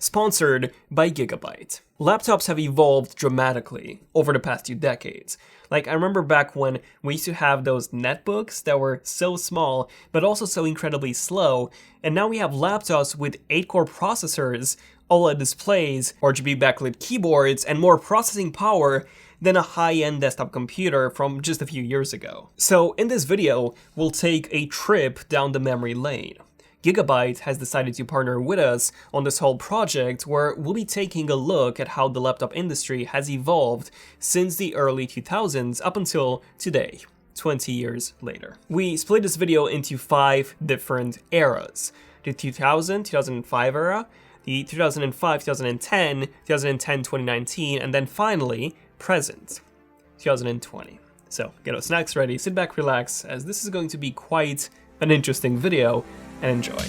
Sponsored by Gigabyte. Laptops have evolved dramatically over the past 2 decades. Like, I remember back when we used to have those netbooks that were so small, but also so incredibly slow, and now we have laptops with 8-core processors, OLED displays, RGB backlit keyboards, and more processing power than a high-end desktop computer from just a few years ago. So in this video, we'll take a trip down the memory lane. Gigabyte has decided to partner with us on this whole project where we'll be taking a look at how the laptop industry has evolved since the early 2000s up until today, 20 years later. We split this video into 5 different eras: the 2000-2005 era, the 2005-2010, 2010-2019, and then finally, present, 2020. So get your snacks ready, sit back, relax, as this is going to be quite an interesting video, and enjoy.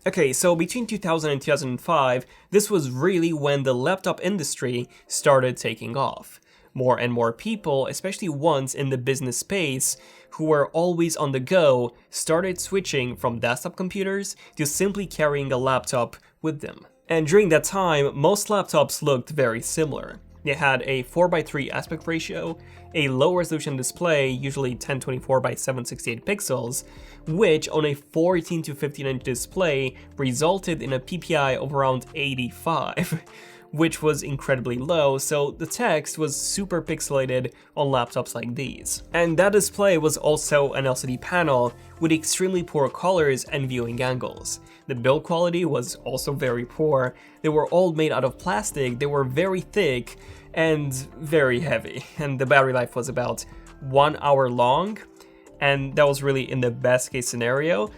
Okay, so between 2000 and 2005, this was really when the laptop industry started taking off. More and more people, especially ones in the business space, who were always on the go, started switching from desktop computers to simply carrying a laptop with them. And during that time, most laptops looked very similar. They had a 4:3 aspect ratio, a low-resolution display, usually 1024 by 768 pixels, which on a 14 to 15-inch display resulted in a PPI of around 85, which was incredibly low, so the text was super pixelated on laptops like these. And that display was also an LCD panel with extremely poor colors and viewing angles. The build quality was also very poor. They were all made out of plastic, they were very thick and very heavy, and the battery life was about 1 hour long, and that was really in the best case scenario,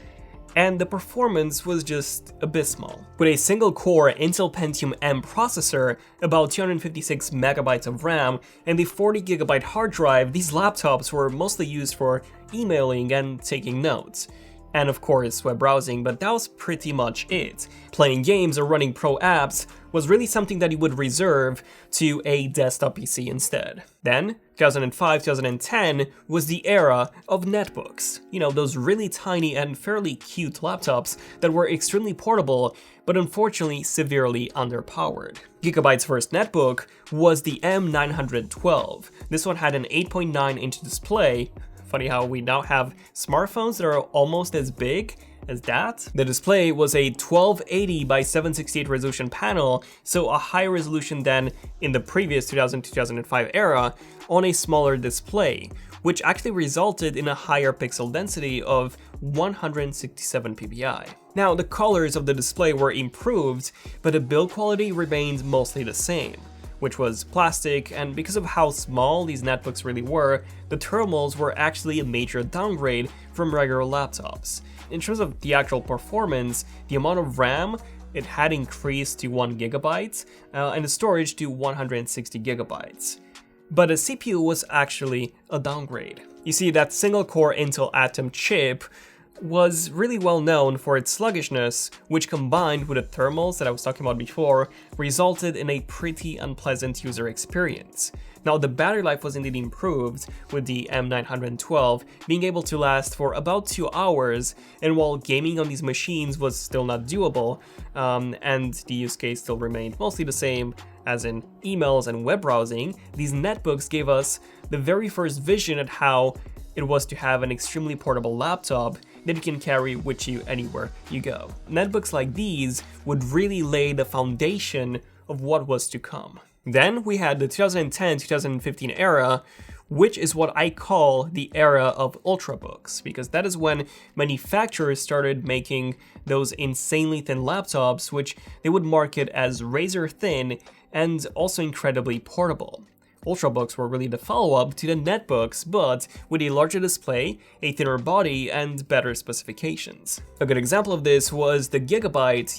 and the performance was just abysmal. With a single core Intel Pentium M processor, about 256 megabytes of RAM, and a 40 gigabyte hard drive, these laptops were mostly used for emailing and taking notes. And of course web browsing, but that was pretty much it. Playing games or running pro apps was really something that you would reserve to a desktop PC instead. Then, 2005-2010 was the era of netbooks. You know, those really tiny and fairly cute laptops that were extremely portable, but unfortunately severely underpowered. Gigabyte's first netbook was the M912. This one had an 8.9-inch display. Funny how we now have smartphones that are almost as big as that. The display was a 1280 by 768 resolution panel, so a higher resolution than in the previous 2000-2005 era, on a smaller display, which actually resulted in a higher pixel density of 167 ppi. Now, the colors of the display were improved, but the build quality remained mostly the same, which was plastic, and because of how small these netbooks really were, the thermals were actually a major downgrade from regular laptops. In terms of the actual performance, the amount of RAM, it had increased to 1 gigabyte, and the storage to 160 gigabytes. But the CPU was actually a downgrade. You see, that single-core Intel Atom chip was really well known for its sluggishness, which combined with the thermals that I was talking about before, resulted in a pretty unpleasant user experience. Now, the battery life was indeed improved, with the M912 being able to last for about 2 hours, and while gaming on these machines was still not doable, and the use case still remained mostly the same as in emails and web browsing, these netbooks gave us the very first vision at how it was to have an extremely portable laptop that you can carry with you anywhere you go. Netbooks like these would really lay the foundation of what was to come. Then we had the 2010-2015 era, which is what I call the era of ultrabooks, because that is when manufacturers started making those insanely thin laptops, which they would market as razor thin and also incredibly portable. Ultrabooks were really the follow-up to the netbooks, but with a larger display, a thinner body, and better specifications. A good example of this was the Gigabyte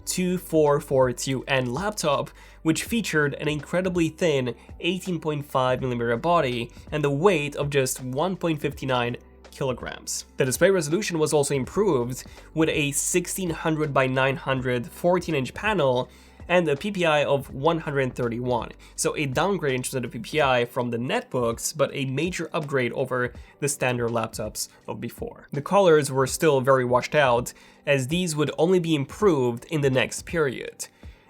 U2442N laptop, which featured an incredibly thin 18.5mm body and the weight of just 1.59 kilograms. The display resolution was also improved with a 1600 by 900 14-inch panel and a PPI of 131, so a downgrade in terms of the PPI from the netbooks, but a major upgrade over the standard laptops of before. The colors were still very washed out, as these would only be improved in the next period.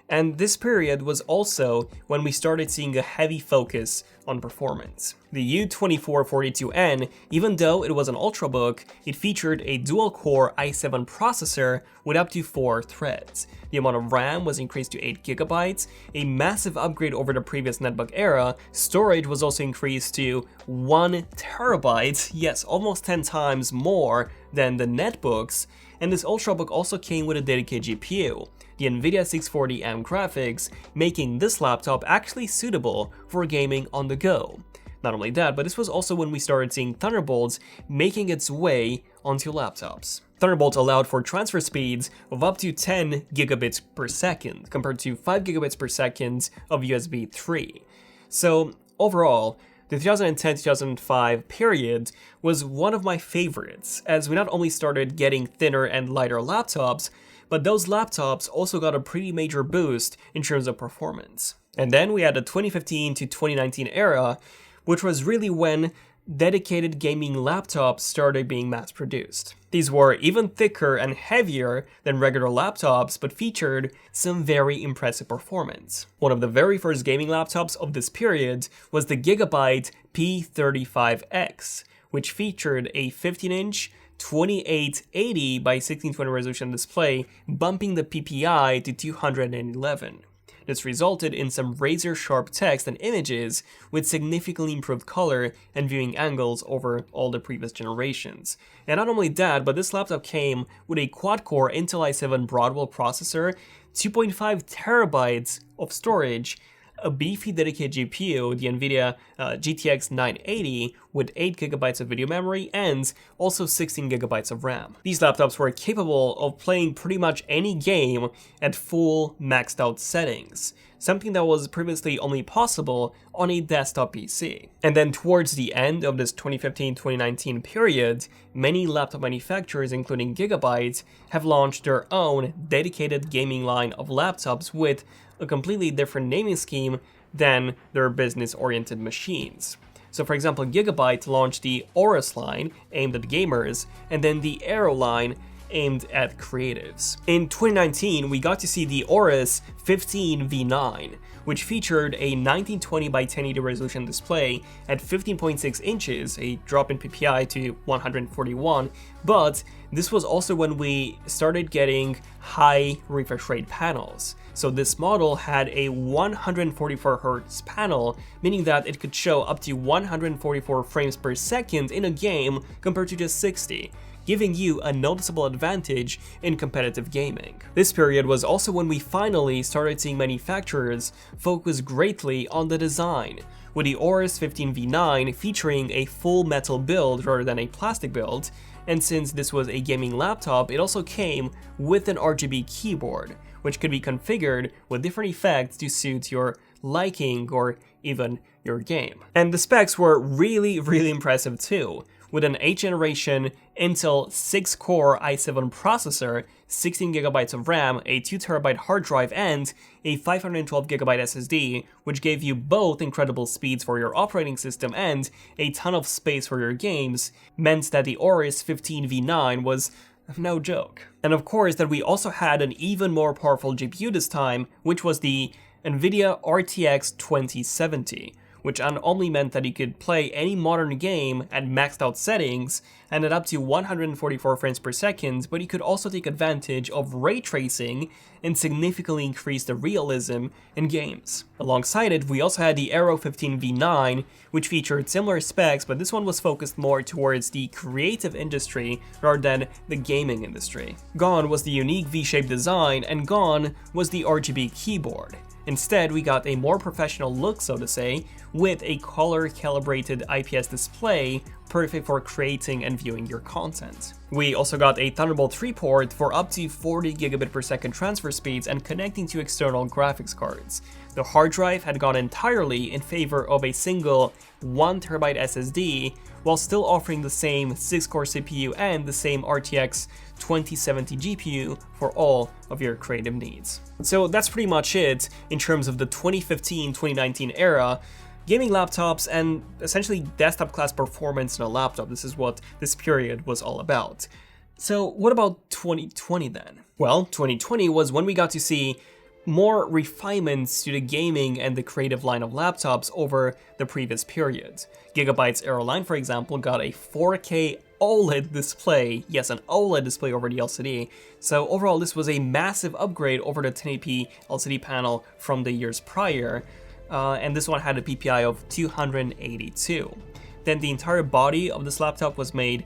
And this period was also when we started seeing a heavy focus on performance. The U2442N, even though it was an ultrabook, it featured a dual-core i7 processor with up to 4 threads. The amount of RAM was increased to 8 GB, a massive upgrade over the previous netbook era. Storage was also increased to 1 TB, yes, almost 10 times more than the netbooks, and this ultrabook also came with a dedicated GPU, the NVIDIA 640M graphics, making this laptop actually suitable for gaming on the go. Not only that, but this was also when we started seeing Thunderbolts making its way onto laptops. Thunderbolt allowed for transfer speeds of up to 10 gigabits per second, compared to 5 gigabits per second of USB 3. So overall, the 2010-2005 period was one of my favorites, as we not only started getting thinner and lighter laptops, but those laptops also got a pretty major boost in terms of performance. And then we had the 2015 to 2019 era, which was really when dedicated gaming laptops started being mass-produced. These were even thicker and heavier than regular laptops, but featured some very impressive performance. One of the very first gaming laptops of this period was the GIGABYTE P35X, which featured a 15-inch 2880 by 1620 resolution display, bumping the PPI to 211. This resulted in some razor-sharp text and images with significantly improved color and viewing angles over all the previous generations. And not only that, but this laptop came with a quad-core Intel i7 Broadwell processor, 2.5 terabytes of storage, a beefy dedicated GPU, the NVIDIA GTX 980, with 8 GB of video memory and also 16 GB of RAM. These laptops were capable of playing pretty much any game at full maxed out settings, something that was previously only possible on a desktop PC. And then towards the end of this 2015-2019 period, many laptop manufacturers, including GIGABYTE, have launched their own dedicated gaming line of laptops with a completely different naming scheme than their business-oriented machines. So for example, GIGABYTE launched the Aorus line, aimed at gamers, and then the Aero line, aimed at creatives. In 2019, we got to see the Aorus 15V9, which featured a 1920 by 1080 resolution display at 15.6 inches, a drop in PPI to 141, but this was also when we started getting high refresh rate panels. So this model had a 144Hz panel, meaning that it could show up to 144 frames per second in a game compared to just 60, giving you a noticeable advantage in competitive gaming. This period was also when we finally started seeing manufacturers focus greatly on the design, with the Aorus 15V9 featuring a full metal build rather than a plastic build, and since this was a gaming laptop, it also came with an RGB keyboard, which could be configured with different effects to suit your liking or even your game. And the specs were really impressive too, with an 8th generation Intel 6-core i7 processor, 16GB of RAM, a 2TB hard drive, and a 512GB SSD, which gave you both incredible speeds for your operating system and a ton of space for your games, meant that the Aorus 15V9 was no joke. And of course that we also had an even more powerful GPU this time, which was the NVIDIA RTX 2070, which not only meant that you could play any modern game at maxed out settings and at up to 144 frames per second, but you could also take advantage of ray tracing and significantly increase the realism in games. Alongside it, we also had the Aero 15V9, which featured similar specs, but this one was focused more towards the creative industry rather than the gaming industry. Gone was the unique V-shaped design, and gone was the RGB keyboard. Instead, we got a more professional look, so to say, with a color-calibrated IPS display perfect for creating and viewing your content. We also got a Thunderbolt 3 port for up to 40 gigabit per second transfer speeds and connecting to external graphics cards. The hard drive had gone entirely in favor of a single 1TB SSD, while still offering the same 6-core CPU and the same RTX 2070 GPU for all of your creative needs. So that's pretty much it in terms of the 2015-2019 era. Gaming laptops and essentially desktop class performance in a laptop, this is what this period was all about. So what about 2020 then? Well, 2020 was when we got to see more refinements to the gaming and the creative line of laptops over the previous period. Gigabyte's Aero line, for example, got a 4K OLED display, yes, an OLED display over the LCD, so overall this was a massive upgrade over the 1080p LCD panel from the years prior, and this one had a PPI of 282. Then the entire body of this laptop was made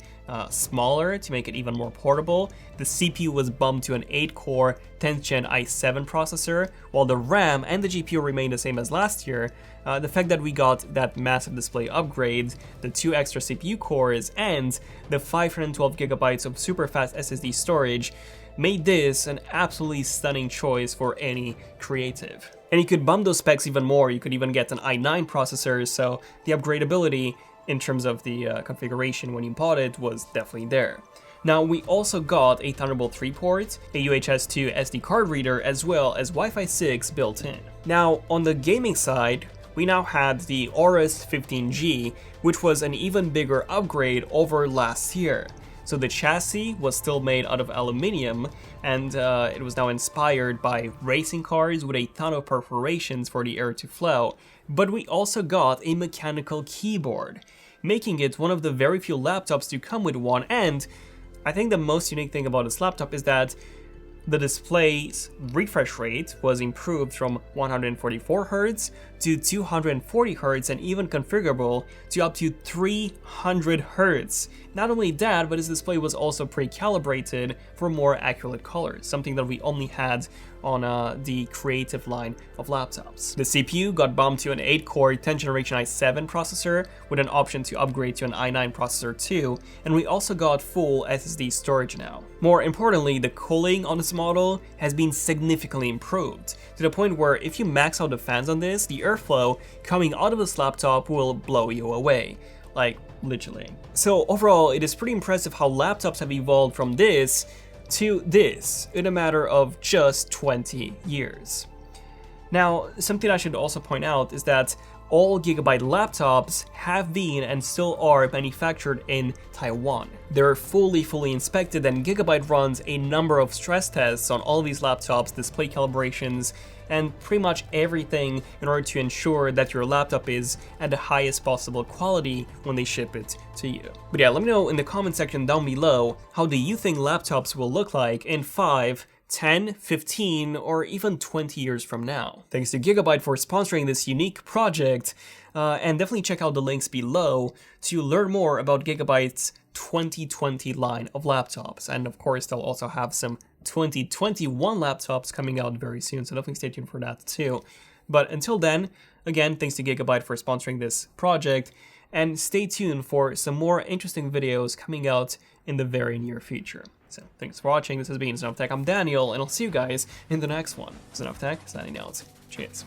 smaller to make it even more portable. The CPU was bumped to an 8-core 10th gen i7 processor, while the RAM and the GPU remained the same as last year. The fact that we got that massive display upgrade, the 2 extra CPU cores, and the 512 gigabytes of super fast SSD storage made this an absolutely stunning choice for any creative. And you could bump those specs even more, you could even get an i9 processor, so the upgradability in terms of the configuration when you bought it was definitely there. Now we also got a Thunderbolt 3 port, a UHS 2 SD card reader, as well as Wi-Fi 6 built in. Now on the gaming side, we now had the Aorus 15G, which was an even bigger upgrade over last year. So the chassis was still made out of aluminium, and it was now inspired by racing cars with a ton of perforations for the air to flow. But we also got a mechanical keyboard, making it one of the very few laptops to come with one. And I think the most unique thing about this laptop is that the display's refresh rate was improved from 144 Hz to 240 Hz and even configurable to up to 300 Hz. Not only that, but this display was also pre-calibrated for more accurate colors, something that we only had on the creative line of laptops. The CPU got bumped to an 8-core 10th generation i7 processor with an option to upgrade to an i9 processor too, and we also got full SSD storage now. More importantly, the cooling on this model has been significantly improved, to the point where if you max out the fans on this, the airflow coming out of this laptop will blow you away. Like, literally. So overall, it is pretty impressive how laptops have evolved from this to this in a matter of just 20 years. Now, something I should also point out is that all Gigabyte laptops have been and still are manufactured in Taiwan. They're fully inspected, and Gigabyte runs a number of stress tests on all these laptops, display calibrations, and pretty much everything in order to ensure that your laptop is at the highest possible quality when they ship it to you. But yeah, let me know in the comment section down below, how do you think laptops will look like in 5, 10, 15, or even 20 years from now? Thanks to Gigabyte for sponsoring this unique project, and definitely check out the links below to learn more about Gigabyte's 2020 line of laptops. And of course, they'll also have some 2021 laptops coming out very soon, so definitely stay tuned for that too. But until then, again, thanks to Gigabyte for sponsoring this project, and stay tuned for some more interesting videos coming out in the very near future. So thanks for watching. This has been Zen of Tech. I'm Daniel, and I'll see you guys in the next one. Zen of Tech, signing out. Cheers.